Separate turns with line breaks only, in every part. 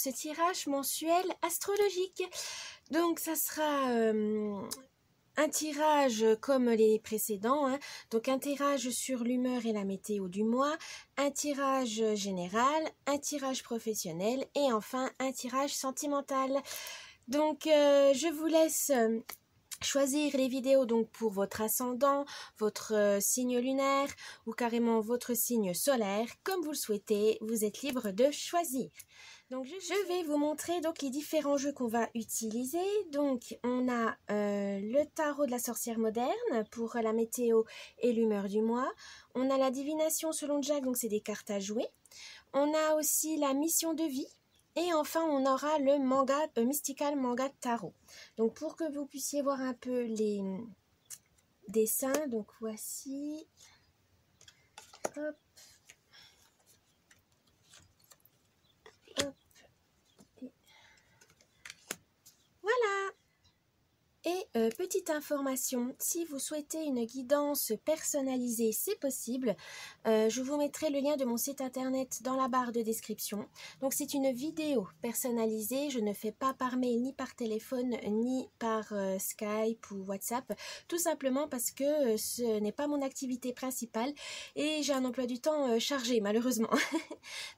ce tirage mensuel astrologique. Donc ça sera un tirage comme les précédents, hein. Donc un tirage sur l'humeur et la météo du mois, un tirage général, un tirage professionnel et enfin un tirage sentimental. Donc je vous laisse choisir les vidéos donc pour votre ascendant, votre signe lunaire ou carrément votre signe solaire, comme vous le souhaitez, vous êtes libre de choisir. Donc je vais vous montrer donc les différents jeux qu'on va utiliser. Donc on a le tarot de la sorcière moderne pour la météo et l'humeur du mois. On a la divination selon Jack, donc c'est des cartes à jouer. On a aussi la mission de vie. Et enfin, on aura le manga, Mystical Manga Tarot. Donc, pour que vous puissiez voir un peu les dessins, donc voici. Hop. Hop. Et voilà. Et petite information, si vous souhaitez une guidance personnalisée, c'est possible. Je vous mettrai le lien de mon site internet dans la barre de description. Donc c'est une vidéo personnalisée, je ne fais pas par mail, ni par téléphone, ni par Skype ou WhatsApp, tout simplement parce que ce n'est pas mon activité principale et j'ai un emploi du temps chargé malheureusement.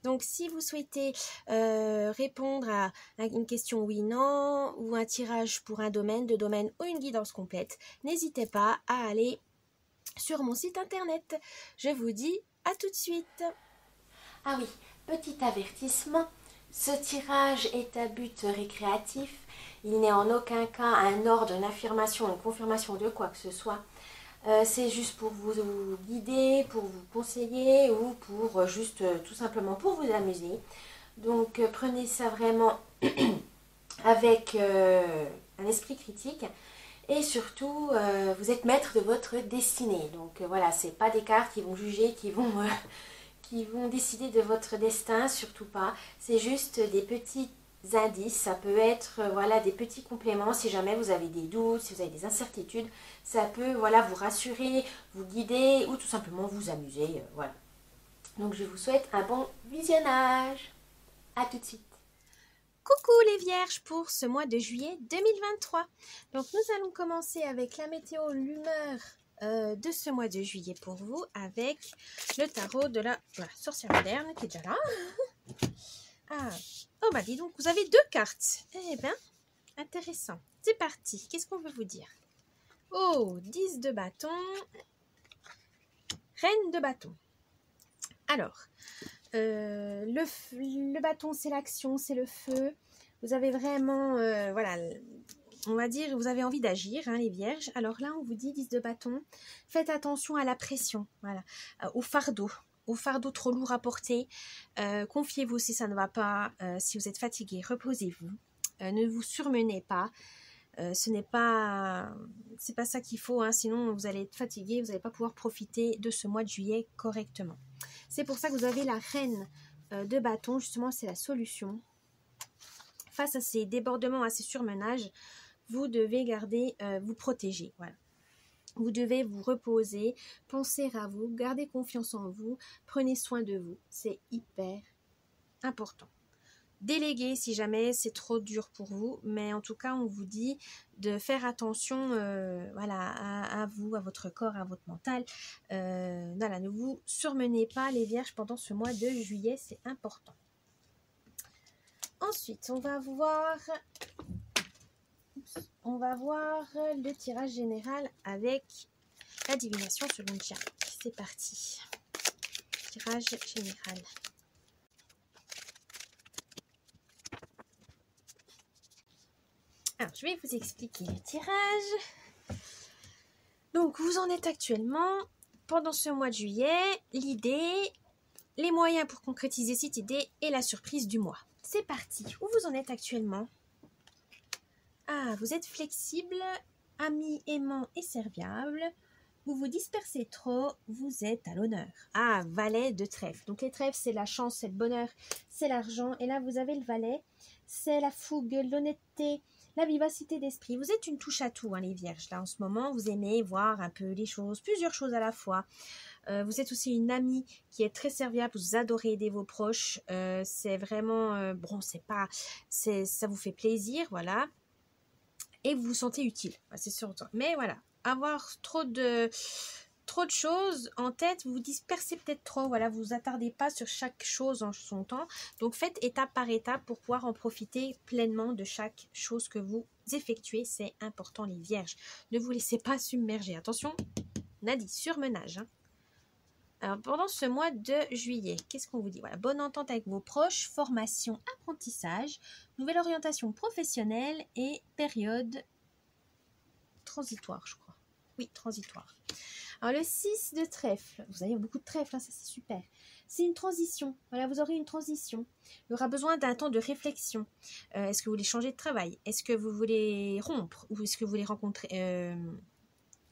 Donc si vous souhaitez répondre à une question oui-non ou un tirage pour un domaine, deux domaines ou une guidance complète, n'hésitez pas à aller sur mon site internet. Je vous dis à tout de suite.
Ah oui, petit avertissement, ce tirage est à but récréatif. Il n'est en aucun cas un ordre, une affirmation, une confirmation de quoi que ce soit. C'est juste pour vous guider, pour vous conseiller ou pour juste tout simplement pour vous amuser. Donc prenez ça vraiment avec un esprit critique et surtout vous êtes maître de votre destinée. Donc voilà, c'est pas des cartes qui vont juger, qui vont décider de votre destin, surtout pas. C'est juste des petits indices, ça peut être voilà des petits compléments si jamais vous avez des doutes, si vous avez des incertitudes, ça peut voilà vous rassurer, vous guider ou tout simplement vous amuser, voilà. Donc je vous souhaite un bon visionnage. À tout de suite.
Coucou les vierges pour ce mois de juillet 2023. Donc nous allons commencer avec la météo, l'humeur de ce mois de juillet pour vous avec le tarot de la sorcière moderne qui est déjà là. Ah, oh bah dis donc, vous avez deux cartes. Eh bien, intéressant. C'est parti. Qu'est-ce qu'on veut vous dire? Oh, 10 de bâton. Reine de bâton. Alors, le bâton, c'est l'action, c'est le feu. Vous avez vraiment, voilà, on va dire, vous avez envie d'agir, hein, les vierges. Alors là, on vous dit, 10 de bâton, faites attention à la pression, voilà, au fardeau trop lourd à porter. Confiez-vous si ça ne va pas, si vous êtes fatigué, reposez-vous. Ne vous surmenez pas. C'est pas ça qu'il faut, hein, sinon vous allez être fatigué, vous n'allez pas pouvoir profiter de ce mois de juillet correctement. C'est pour ça que vous avez la reine de bâton, justement c'est la solution. Face à ces débordements, à ces surmenages, vous devez garder, vous protéger, voilà. Vous devez vous reposer, penser à vous, garder confiance en vous, prenez soin de vous, c'est hyper important. Déléguer si jamais c'est trop dur pour vous, mais en tout cas on vous dit de faire attention voilà, à vous, à votre corps, à votre mental. Voilà, ne vous surmenez pas les vierges pendant ce mois de juillet, c'est important. Ensuite on va voir le tirage général avec la divination selon Jack. C'est parti. Tirage général. Alors, je vais vous expliquer le tirage. Donc, vous en êtes actuellement pendant ce mois de juillet. L'idée, les moyens pour concrétiser cette idée et la surprise du mois. C'est parti. Où vous en êtes actuellement? Ah, vous êtes flexible, ami, aimant et serviable. Vous vous dispersez trop, vous êtes à l'honneur. Ah, valet de trèfle. Donc les trèfles, c'est la chance, c'est le bonheur, c'est l'argent. Et là, vous avez le valet. C'est la fougue, l'honnêteté la vivacité d'esprit. Vous êtes une touche à tout, hein, les vierges. Là, en ce moment, vous aimez voir un peu les choses, plusieurs choses à la fois. Vous êtes aussi une amie qui est très serviable, vous adorez aider vos proches. C'est vraiment, bon, ça vous fait plaisir, voilà. Et vous vous sentez utile, c'est sûr. Mais voilà, avoir trop de choses en tête, vous vous dispersez peut-être trop, voilà, vous vous attardez pas sur chaque chose en son temps. Donc faites étape par étape pour pouvoir en profiter pleinement de chaque chose que vous effectuez. C'est important, les vierges. Ne vous laissez pas submerger. Attention, on a dit surmenage, hein. Alors, pendant ce mois de juillet, qu'est-ce qu'on vous dit? Voilà, bonne entente avec vos proches, formation, apprentissage, nouvelle orientation professionnelle et période transitoire, je crois. Oui, transitoire. Alors, le 6 de trèfle, vous avez beaucoup de trèfle, hein, ça c'est super. C'est une transition. Voilà, vous aurez une transition. Il y aura besoin d'un temps de réflexion. Est-ce que vous voulez changer de travail? Est-ce que vous voulez rompre? Ou est-ce que vous voulez rencontrer...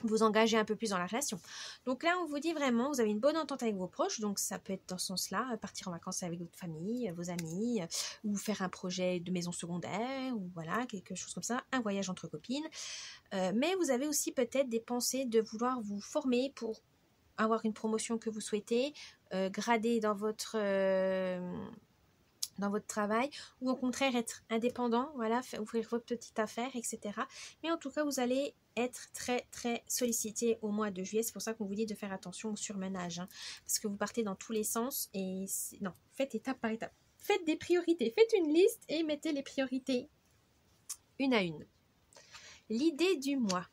vous engager un peu plus dans la relation. Donc là, on vous dit vraiment, vous avez une bonne entente avec vos proches, donc ça peut être dans ce sens-là, partir en vacances avec votre famille, vos amis, ou faire un projet de maison secondaire, ou voilà, quelque chose comme ça, un voyage entre copines. Mais vous avez aussi peut-être des pensées de vouloir vous former pour avoir une promotion que vous souhaitez, grader dans votre travail, ou au contraire être indépendant, voilà, ouvrir votre petite affaire, etc. Mais en tout cas, vous allez être très très sollicité au mois de juillet. C'est pour ça qu'on vous dit de faire attention au surmenage, hein, parce que vous partez dans tous les sens et non, faites étape par étape. Faites des priorités, faites une liste et mettez les priorités une à une. L'idée du mois.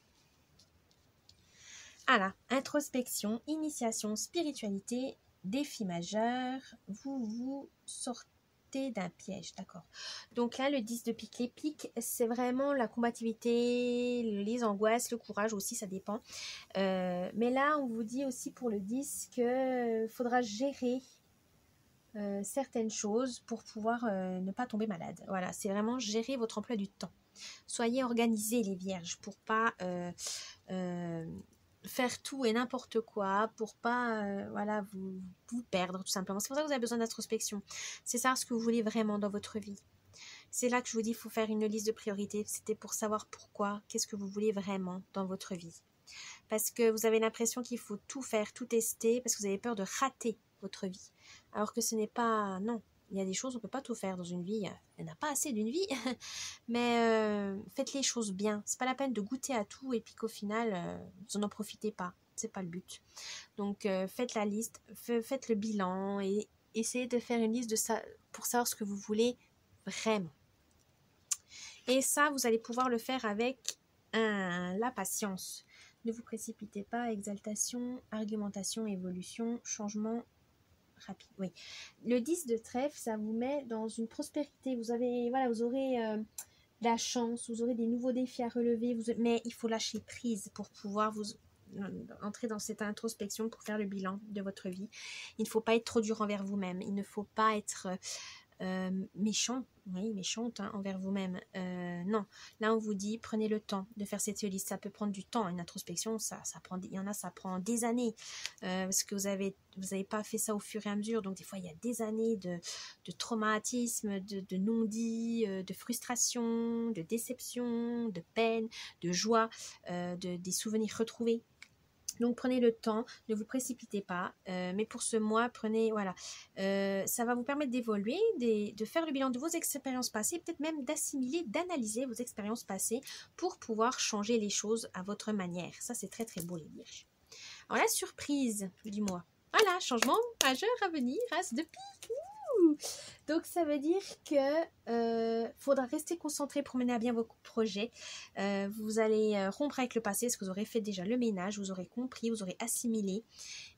Alors, introspection, initiation, spiritualité, défi majeur, vous sortez d'un piège, d'accord. Donc là, le 10 de pique, les piques, c'est vraiment la combativité, les angoisses, le courage aussi, ça dépend. Mais là, on vous dit aussi pour le 10 qu'il faudra gérer certaines choses pour pouvoir ne pas tomber malade. Voilà, c'est vraiment gérer votre emploi du temps. Soyez organisés, les vierges, pour pas... faire tout et n'importe quoi pour pas voilà, vous perdre tout simplement. C'est pour ça que vous avez besoin d'introspection. C'est ça ce que vous voulez vraiment dans votre vie. C'est là que je vous dis, il faut faire une liste de priorités. C'était pour savoir pourquoi, qu'est-ce que vous voulez vraiment dans votre vie. Parce que vous avez l'impression qu'il faut tout faire, tout tester, parce que vous avez peur de rater votre vie. Alors que ce n'est pas... Non, il y a des choses, on ne peut pas tout faire dans une vie. Il n'y en a pas assez d'une vie. Mais faites les choses bien. C'est pas la peine de goûter à tout et puis qu'au final, vous n'en profitez pas. C'est pas le but. Donc, faites la liste, faites le bilan et essayez de faire une liste de ça pour savoir ce que vous voulez vraiment. Et ça, vous allez pouvoir le faire avec la patience. Ne vous précipitez pas. Exaltation, argumentation, évolution, changement rapide. Oui. Le 10 de trèfle, ça vous met dans une prospérité. Vous aurez de la chance, vous aurez des nouveaux défis à relever, mais il faut lâcher prise pour pouvoir vous entrer dans cette introspection pour faire le bilan de votre vie. Il ne faut pas être trop dur envers vous-même. Il ne faut pas être méchante envers vous-même. Non, là on vous dit prenez le temps de faire cette liste. Ça peut prendre du temps, une introspection, ça prend des années parce que vous avez pas fait ça au fur et à mesure. Donc des fois il y a des années de traumatisme, de non-dit, de frustration, de déception, de peine, de joie, des souvenirs retrouvés. Donc prenez le temps, ne vous précipitez pas, mais pour ce mois, ça va vous permettre d'évoluer, de faire le bilan de vos expériences passées, peut-être même d'assimiler, d'analyser vos expériences passées pour pouvoir changer les choses à votre manière. Ça, c'est très très beau, les vierges. Alors la surprise du mois, voilà, changement majeur à venir, as de pique. Donc ça veut dire que faudra rester concentré pour mener à bien vos projets. Vous allez rompre avec le passé parce que vous aurez fait déjà le ménage, vous aurez compris, vous aurez assimilé.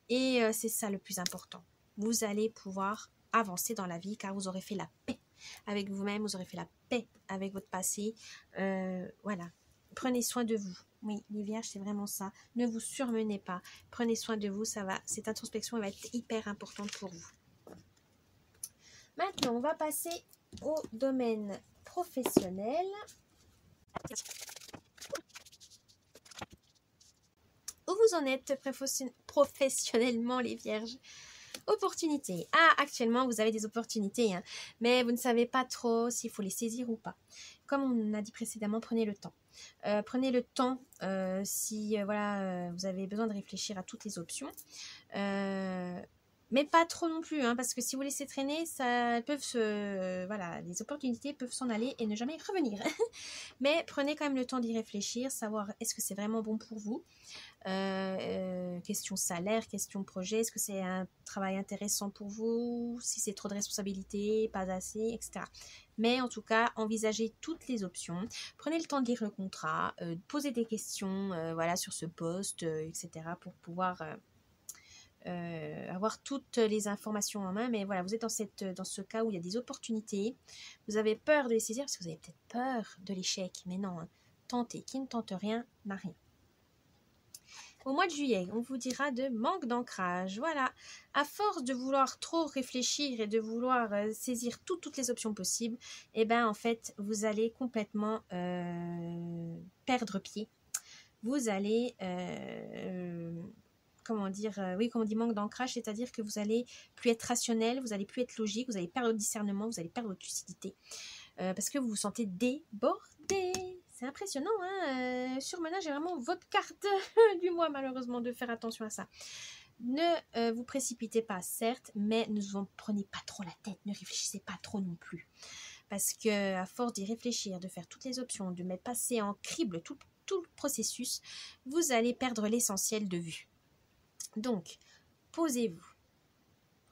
Et c'est ça le plus important. Vous allez pouvoir avancer dans la vie car vous aurez fait la paix avec vous-même, vous aurez fait la paix avec votre passé. Voilà, prenez soin de vous. Oui, les vierges, c'est vraiment ça. Ne vous surmenez pas. Prenez soin de vous, cette introspection elle va être hyper importante pour vous. Maintenant, on va passer au domaine professionnel. Où vous en êtes professionnellement, les vierges? Opportunités. Ah, actuellement, vous avez des opportunités, hein, mais vous ne savez pas trop s'il faut les saisir ou pas. Comme on a dit précédemment, prenez le temps. Prenez le temps si voilà, vous avez besoin de réfléchir à toutes les options. Mais pas trop non plus, hein, parce que si vous laissez traîner, voilà, les opportunités peuvent s'en aller et ne jamais revenir. Mais prenez quand même le temps d'y réfléchir, savoir est-ce que c'est vraiment bon pour vous. Question salaire, question projet, est-ce que c'est un travail intéressant pour vous, si c'est trop de responsabilités, pas assez, etc. Mais en tout cas, envisagez toutes les options, prenez le temps de lire le contrat, posez des questions voilà, sur ce poste, etc. pour pouvoir avoir toutes les informations en main. Mais voilà, vous êtes dans ce cas où il y a des opportunités, vous avez peur de les saisir parce que vous avez peut-être peur de l'échec, mais non, hein, tentez, qui ne tente rien n'a rien. Au mois de juillet, on vous dira de manque d'ancrage. Voilà, à force de vouloir trop réfléchir et de vouloir saisir toutes les options possibles, eh ben en fait, vous allez complètement perdre pied. Vous allez, comment dire, oui, comme on dit manque d'ancrage, c'est-à-dire que vous allez plus être rationnel, vous allez plus être logique, vous allez perdre votre discernement, vous allez perdre votre lucidité, parce que vous vous sentez débordé. C'est impressionnant, hein, surmenage est vraiment votre carte du mois, malheureusement, de faire attention à ça. Ne vous précipitez pas, certes, mais ne vous en prenez pas trop la tête, ne réfléchissez pas trop non plus. Parce que à force d'y réfléchir, de faire toutes les options, de mettre passer en crible tout le processus, vous allez perdre l'essentiel de vue. Donc, posez-vous,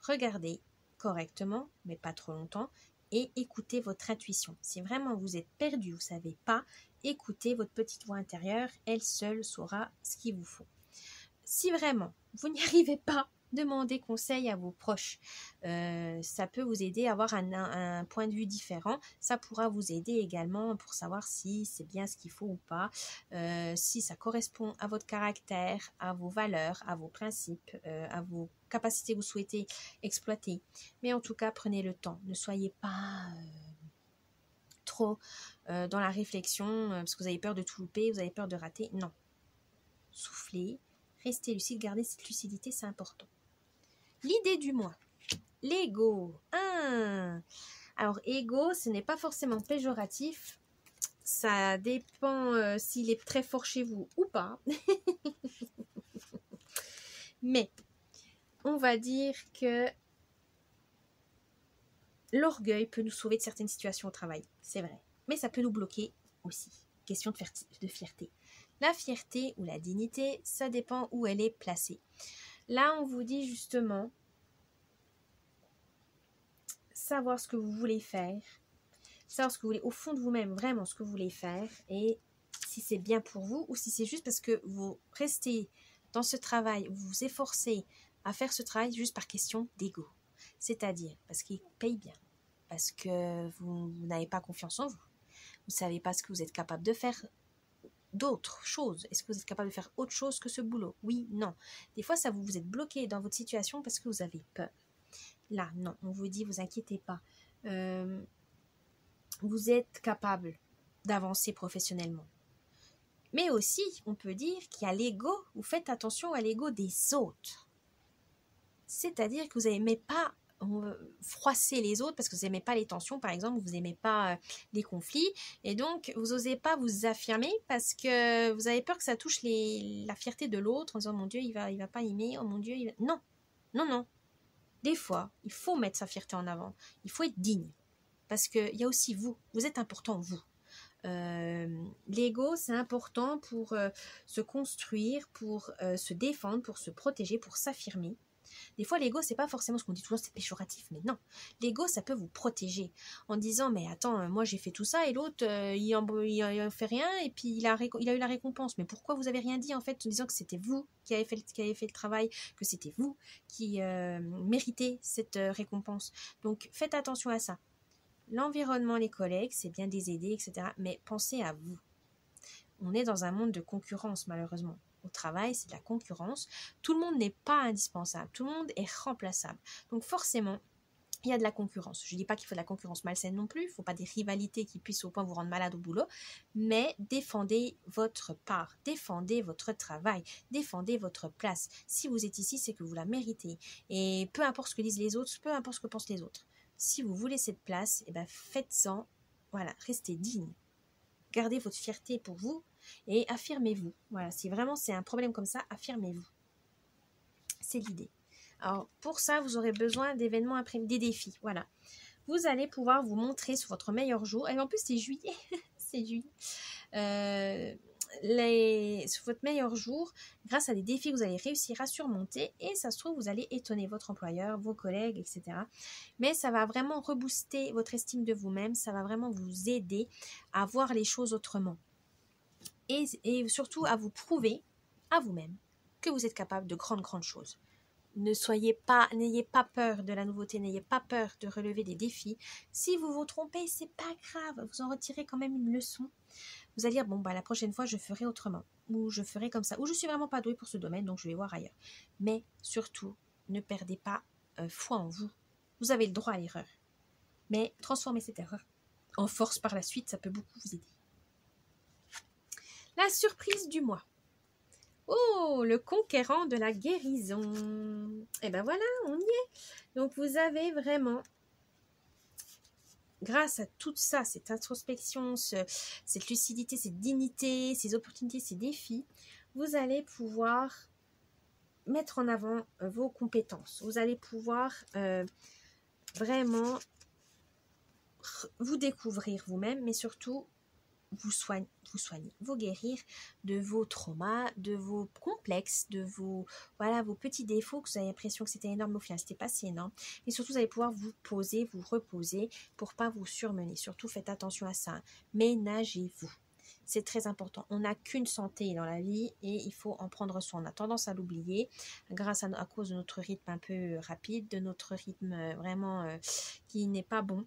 regardez correctement, mais pas trop longtemps, et écoutez votre intuition. Si vraiment vous êtes perdu, vous ne savez pas, écoutez votre petite voix intérieure, elle seule saura ce qu'il vous faut. Si vraiment vous n'y arrivez pas, demandez conseil à vos proches. Ça peut vous aider à avoir un point de vue différent. Ça pourra vous aider également pour savoir si c'est bien ce qu'il faut ou pas, si ça correspond à votre caractère, à vos valeurs, à vos principes, à vos capacités que vous souhaitez exploiter. Mais en tout cas, prenez le temps. Ne soyez pas trop dans la réflexion parce que vous avez peur de tout louper, vous avez peur de rater. Non. Soufflez, restez lucide, gardez cette lucidité, c'est important. L'idée du mois. L'ego. Alors, ego, ce n'est pas forcément péjoratif. Ça dépend s'il est très fort chez vous ou pas. Mais, on va dire que l'orgueil peut nous sauver de certaines situations au travail. C'est vrai. Mais ça peut nous bloquer aussi. Question de fierté. La fierté ou la dignité, ça dépend où elle est placée. Là, on vous dit justement savoir ce que vous voulez faire, savoir ce que vous voulez au fond de vous-même, vraiment ce que vous voulez faire, et si c'est bien pour vous ou si c'est juste parce que vous restez dans ce travail, vous vous efforcez à faire ce travail juste par question d'ego. C'est-à-dire parce qu'il paye bien, parce que vous n'avez pas confiance en vous, vous ne savez pas ce que vous êtes capable de faire d'autres choses. Est-ce que vous êtes capable de faire autre chose que ce boulot? Oui, non. Des fois, vous êtes bloqué dans votre situation parce que vous avez peur. Là, non, on vous dit, vous inquiétez pas. Vous êtes capable d'avancer professionnellement. Mais aussi, on peut dire qu'il y a l'ego. Vous faites attention à l'ego des autres. C'est-à-dire que vous n'aimez pas froisser les autres parce que vous n'aimez pas les tensions, par exemple, vous n'aimez pas les conflits, et donc vous n'osez pas vous affirmer parce que vous avez peur que ça touche la fierté de l'autre en disant, mon Dieu, il va pas aimer, oh mon Dieu, non, non, non. Des fois, il faut mettre sa fierté en avant. Il faut être digne. Parce qu'il y a aussi vous. Vous êtes important, vous. L'ego, c'est important pour se construire, pour se défendre, pour se protéger, pour s'affirmer. Des fois, l'ego, c'est pas forcément ce qu'on dit toujours, c'est péjoratif. Mais non, l'ego, ça peut vous protéger. En disant, mais attends, moi j'ai fait tout ça et l'autre, il en fait rien et puis il a eu la récompense. Mais pourquoi vous avez rien dit en fait en disant que c'était vous qui avez fait le travail, que c'était vous qui méritez cette récompense. Donc, faites attention à ça. L'environnement, les collègues, c'est bien des aider, etc. Mais pensez à vous. On est dans un monde de concurrence, malheureusement. Au travail, c'est de la concurrence. Tout le monde n'est pas indispensable. Tout le monde est remplaçable. Donc forcément, il y a de la concurrence. Je ne dis pas qu'il faut de la concurrence malsaine non plus, il ne faut pas des rivalités qui puissent au point vous rendre malade au boulot, mais défendez votre part, défendez votre travail, défendez votre place. Si vous êtes ici, c'est que vous la méritez. Et peu importe ce que disent les autres, peu importe ce que pensent les autres. Si vous voulez cette place, eh ben faites-en, voilà, restez digne. Gardez votre fierté pour vous et affirmez-vous. Voilà, si vraiment c'est un problème comme ça, affirmez-vous. C'est l'idée. Alors, pour ça, vous aurez besoin d'événements imprévus, des défis, voilà. Vous allez pouvoir vous montrer sur votre meilleur jour. Et en plus, c'est juillet. C'est juillet. Sur votre meilleur jour, grâce à des défis que vous allez réussir à surmonter. Et ça se trouve, vous allez étonner votre employeur, vos collègues, etc. Mais ça va vraiment rebooster votre estime de vous-même. Ça va vraiment vous aider à voir les choses autrement. Et surtout, à vous prouver à vous-même que vous êtes capable de grandes choses. N'ayez pas peur de la nouveauté, n'ayez pas peur de relever des défis. Si vous vous trompez, c'est pas grave, vous en retirez quand même une leçon. Vous allez dire, bon, bah, la prochaine fois, je ferai autrement, ou je ferai comme ça, ou je suis vraiment pas douée pour ce domaine, donc je vais voir ailleurs. Mais surtout, ne perdez pas foi en vous. Vous avez le droit à l'erreur. Mais transformez cette erreur en force par la suite, ça peut beaucoup vous aider. La surprise du mois. Oh, le conquérant de la guérison. Et ben voilà, on y est. Donc vous avez vraiment, grâce à tout ça, cette introspection, cette lucidité, cette dignité, ces opportunités, ces défis, vous allez pouvoir mettre en avant vos compétences. Vous allez pouvoir vraiment vous découvrir vous-même, mais surtout vous soigner, vous guérir de vos traumas, de vos complexes, de vos petits défauts que vous avez l'impression que c'était énorme, au final c'était pas si énorme. Et surtout vous allez pouvoir vous poser, vous reposer pour pas vous surmener. Surtout faites attention à ça. Ménagez-vous. C'est très important. On n'a qu'une santé dans la vie et il faut en prendre soin. On a tendance à l'oublier à cause de notre rythme un peu rapide, de notre rythme vraiment qui n'est pas bon.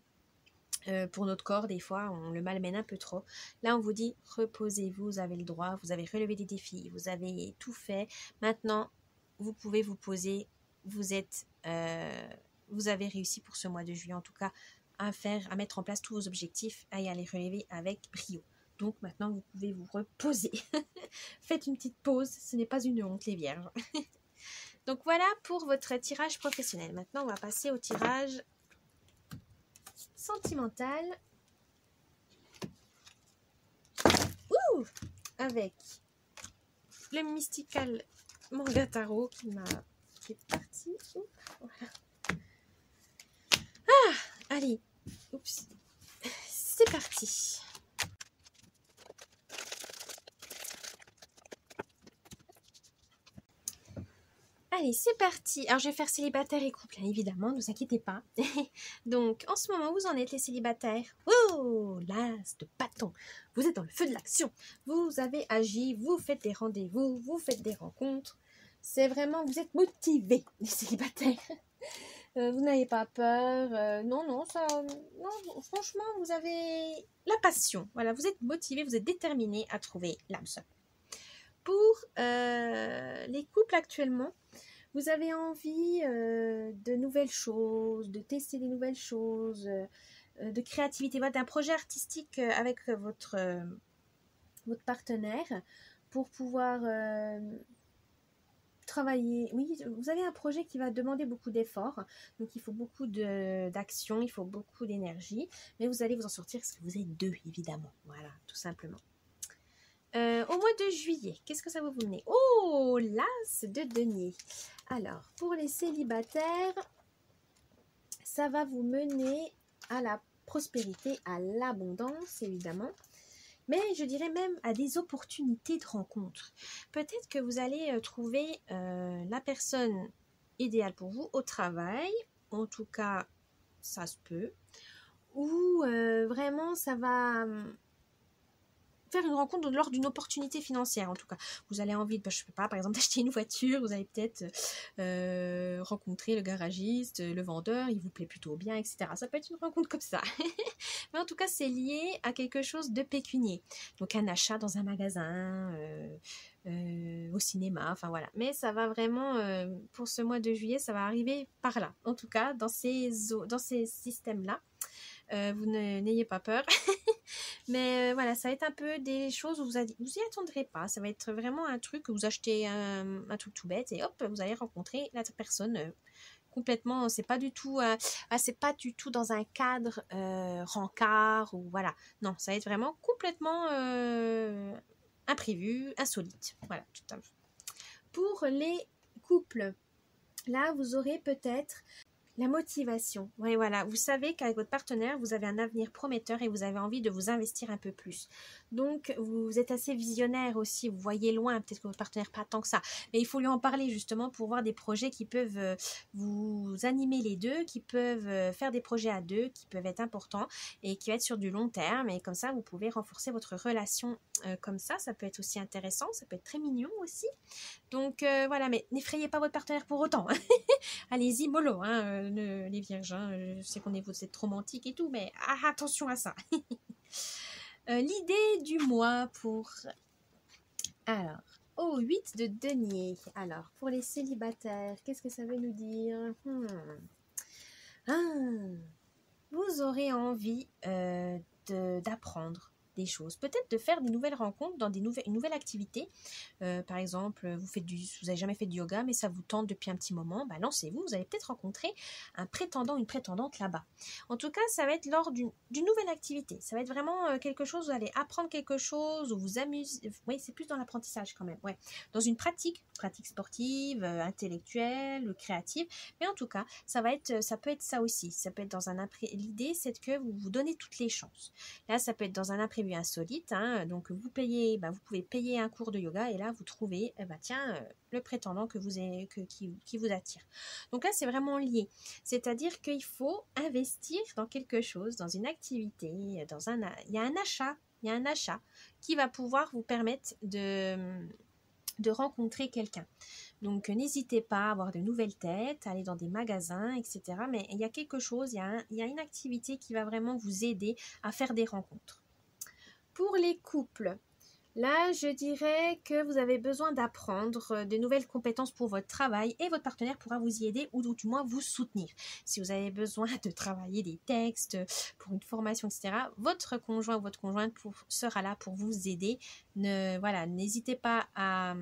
Pour notre corps, des fois, on le malmène un peu trop. Là, on vous dit, reposez-vous, vous avez le droit, vous avez relevé des défis, vous avez tout fait. Maintenant, vous pouvez vous poser, vous avez réussi pour ce mois de juillet, en tout cas, à mettre en place tous vos objectifs, à y aller relever avec brio. Donc, maintenant, vous pouvez vous reposer. Faites une petite pause, ce n'est pas une honte, les vierges. Donc, voilà pour votre tirage professionnel. Maintenant, on va passer au tirage sentimental. Avec le Mystical Manga Tarot qui est parti. Voilà. Allez, c'est parti. Allez, c'est parti. Alors, je vais faire célibataire et couple, hein, évidemment, ne vous inquiétez pas. Donc, en ce moment, vous en êtes les célibataires. Oh, l'as de bâton. Vous êtes dans le feu de l'action. Vous avez agi, vous faites des rendez-vous, vous faites des rencontres. C'est vraiment, vous êtes motivés, les célibataires. Vous n'avez pas peur. Non, franchement, vous avez la passion. Voilà, vous êtes motivés, vous êtes déterminés à trouver l'âme sœur. Pour les couples actuellement, vous avez envie de nouvelles choses, de tester des nouvelles choses, de créativité, d'un projet artistique avec votre partenaire pour pouvoir travailler. Oui, vous avez un projet qui va demander beaucoup d'efforts, donc il faut beaucoup d'action, il faut beaucoup d'énergie, mais vous allez vous en sortir parce que vous êtes deux, évidemment. Voilà, tout simplement. Au mois de juillet, qu'est-ce que ça va vous mener? Oh, l'as de denier. Alors, pour les célibataires, ça va vous mener à la prospérité, à l'abondance, évidemment. Mais je dirais même à des opportunités de rencontre. Peut-être que vous allez trouver la personne idéale pour vous au travail. En tout cas, ça se peut. Ou vraiment, ça va faire une rencontre lors d'une opportunité financière en tout cas. Vous allez envie, je sais pas, par exemple d'acheter une voiture, vous allez peut-être rencontrer le garagiste, le vendeur, il vous plaît plutôt bien, etc. Ça peut être une rencontre comme ça. Mais en tout cas, c'est lié à quelque chose de pécunier. Donc un achat dans un magasin, au cinéma, enfin voilà. Mais ça va vraiment, pour ce mois de juillet, ça va arriver par là. En tout cas, dans ces systèmes-là. Vous n'ayez pas peur. Mais voilà, ça va être un peu des choses où vous y attendrez pas. Ça va être vraiment un truc que vous achetez un truc tout bête et hop, vous allez rencontrer la personne complètement. C'est pas du tout dans un cadre rencard ou voilà. Non, ça va être vraiment complètement imprévu, insolite. Voilà, tout à fait. Pour les couples, là, vous aurez peut-être la motivation. Oui, voilà. Vous savez qu'avec votre partenaire, vous avez un avenir prometteur et vous avez envie de vous investir un peu plus. Donc, vous êtes assez visionnaire aussi. Vous voyez loin. Peut-être que votre partenaire, pas tant que ça. Mais il faut lui en parler justement pour voir des projets qui peuvent vous animer les deux, qui peuvent faire des projets à deux, qui peuvent être importants et qui vont être sur du long terme. Et comme ça, vous pouvez renforcer votre relation comme ça. Ça peut être aussi intéressant. Ça peut être très mignon aussi. Donc, voilà. Mais n'effrayez pas votre partenaire pour autant. Allez-y, mollo, hein, les vierges. Hein, je sais vous êtes romantique et tout, mais attention à ça. L'idée du mois pour... Alors, 8 de denier. Alors, pour les célibataires, qu'est-ce que ça veut nous dire? Vous aurez envie d'apprendre des choses, peut-être de faire des nouvelles rencontres dans une nouvelle activité. Par exemple, vous n'avez jamais fait de yoga, mais ça vous tente depuis un petit moment, lancez-vous, vous allez peut-être rencontrer un prétendant, une prétendante là-bas. En tout cas, ça va être lors d'une nouvelle activité. Ça va être vraiment quelque chose, vous allez apprendre quelque chose, ou vous amuser. Oui, c'est plus dans l'apprentissage quand même. Ouais. Dans une pratique sportive, intellectuelle, créative. Mais en tout cas, ça peut être ça aussi. Ça peut être dans un l'idée, c'est que vous vous donnez toutes les chances. Là, ça peut être dans un imprévu insolite, hein, donc vous pouvez payer un cours de yoga et là vous trouvez le prétendant qui vous attire. Donc là c'est vraiment lié, c'est-à-dire qu'il faut investir dans quelque chose, dans une activité, il y a un achat qui va pouvoir vous permettre de rencontrer quelqu'un. Donc n'hésitez pas à avoir de nouvelles têtes, à aller dans des magasins, etc. Mais il y a quelque chose, il y a une activité qui va vraiment vous aider à faire des rencontres. Pour les couples, là, je dirais que vous avez besoin d'apprendre de nouvelles compétences pour votre travail et votre partenaire pourra vous y aider ou du moins vous soutenir. Si vous avez besoin de travailler des textes pour une formation, etc., votre conjoint ou votre conjointe sera là pour vous aider. N'hésitez pas à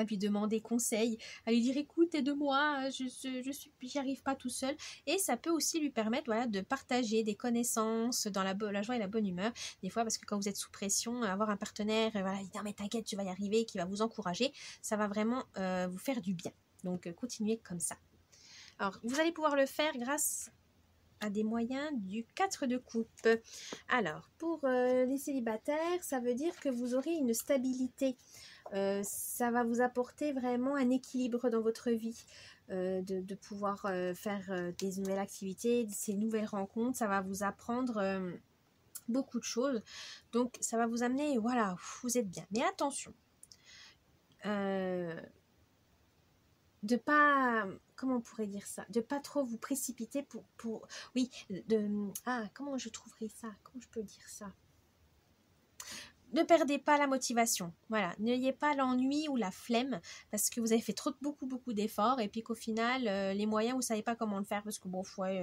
lui demander conseil, à lui dire écoute, aide-moi, j'y arrive pas tout seul. Et ça peut aussi lui permettre de partager des connaissances dans la joie et la bonne humeur. Des fois, parce que quand vous êtes sous pression, avoir un partenaire, il dit mais t'inquiète, tu vas y arriver, qui va vous encourager, ça va vraiment vous faire du bien. Donc continuez comme ça. Alors, vous allez pouvoir le faire grâce à des moyens du 4 de coupe. Alors, pour les célibataires, ça veut dire que vous aurez une stabilité. Ça va vous apporter vraiment un équilibre dans votre vie, de pouvoir faire des nouvelles activités, ces nouvelles rencontres, ça va vous apprendre beaucoup de choses, donc ça va vous amener, voilà, vous êtes bien. Mais attention, de pas, comment on pourrait dire ça, de pas trop vous précipiter oui, comment je trouverais ça, comment je peux dire ça, ne perdez pas la motivation, voilà, n'ayez pas l'ennui ou la flemme parce que vous avez fait beaucoup d'efforts et puis qu'au final, les moyens, vous savez pas comment le faire parce que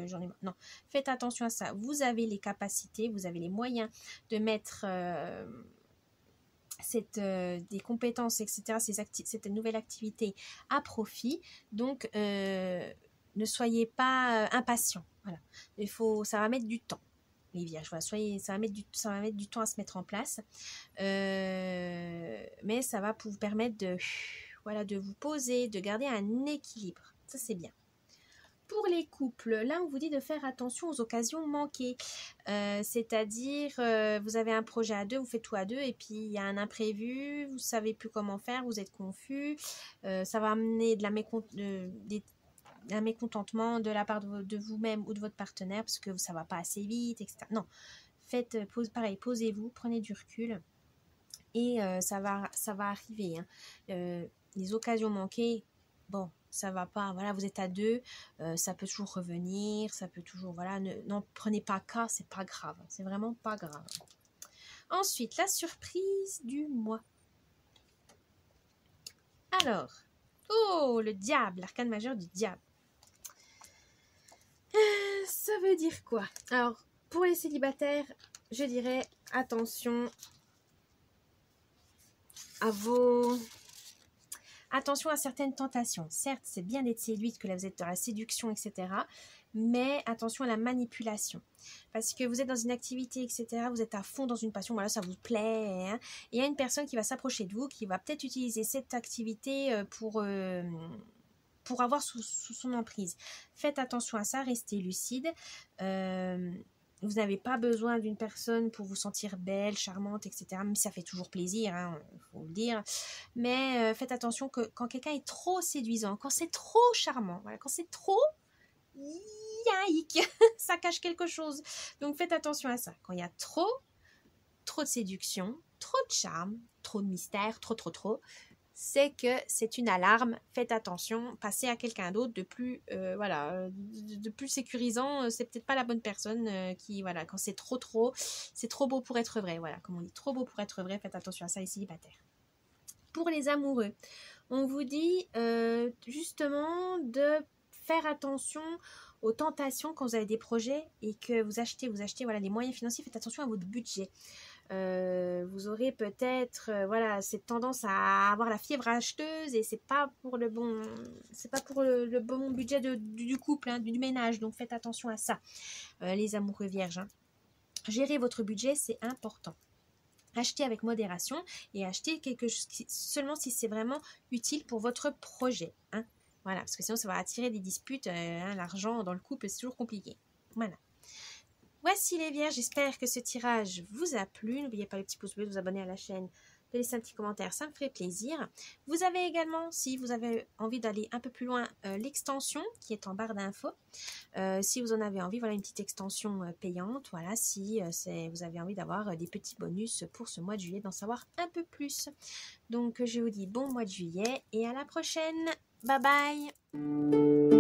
j'en ai marre. Non, faites attention à ça, vous avez les capacités, vous avez les moyens de mettre des compétences, etc., cette nouvelle activité à profit, donc ne soyez pas impatient, voilà, ça va mettre du temps. Les vierges, voilà, ça va mettre du temps à se mettre en place, mais ça va vous permettre de vous poser, de garder un équilibre, ça c'est bien. Pour les couples, là on vous dit de faire attention aux occasions manquées, c'est-à-dire vous avez un projet à deux, vous faites tout à deux et puis il y a un imprévu, vous savez plus comment faire, vous êtes confus, ça va amener un mécontentement de la part de vous-même ou de votre partenaire parce que ça va pas assez vite, etc. Non, faites, pareil, posez-vous, prenez du recul et ça va arriver. Hein. Les occasions manquées, bon, ça va pas, voilà, vous êtes à deux, ça peut toujours revenir, ça peut toujours, voilà, n'en prenez pas cas, c'est pas grave, c'est vraiment pas grave. Ensuite, la surprise du mois. Alors, oh, le diable, l'arcane majeur du diable. Ça veut dire quoi? Alors, pour les célibataires, je dirais attention Attention à certaines tentations. Certes, c'est bien d'être séduite, que là vous êtes dans la séduction, etc. Mais attention à la manipulation. Parce que vous êtes dans une activité, etc. Vous êtes à fond dans une passion, voilà, ça vous plaît. Hein, et il y a une personne qui va s'approcher de vous, qui va peut-être utiliser cette activité pour avoir sous son emprise. Faites attention à ça, restez lucide. Vous n'avez pas besoin d'une personne pour vous sentir belle, charmante, etc. Même si ça fait toujours plaisir, hein, faut le dire. Mais faites attention que quand quelqu'un est trop séduisant, quand c'est trop charmant, voilà, quand c'est trop yaïque, ça cache quelque chose. Donc faites attention à ça. Quand il y a trop de séduction, trop de charme, trop de mystère, trop, c'est que c'est une alarme. Faites attention, passez à quelqu'un d'autre de plus, de plus sécurisant. C'est peut-être pas la bonne personne qui, voilà, quand c'est trop, c'est trop beau pour être vrai. Voilà, comme on dit, trop beau pour être vrai. Faites attention à ça, les célibataires. Pour les amoureux, on vous dit justement de faire attention aux tentations quand vous avez des projets et que vous achetez, voilà, les moyens financiers. Faites attention à votre budget. Vous aurez peut-être cette tendance à avoir la fièvre acheteuse et c'est pas pour le bon budget du couple, hein, du ménage, donc faites attention à ça, les amoureux vierges, hein. Gérez votre budget, c'est important. Achetez avec modération et achetez quelque chose seulement si c'est vraiment utile pour votre projet, hein. Voilà, parce que sinon ça va attirer des disputes, hein, l'argent dans le couple c'est toujours compliqué. Voilà. Voici les vierges, j'espère que ce tirage vous a plu. N'oubliez pas le petit pouce bleu, de vous abonner à la chaîne, de laisser un petit commentaire, ça me ferait plaisir. Vous avez également, si vous avez envie d'aller un peu plus loin, l'extension qui est en barre d'infos. Si vous en avez envie, voilà une petite extension payante. Voilà, si vous avez envie d'avoir des petits bonus pour ce mois de juillet, d'en savoir un peu plus. Donc je vous dis bon mois de juillet et à la prochaine. Bye bye.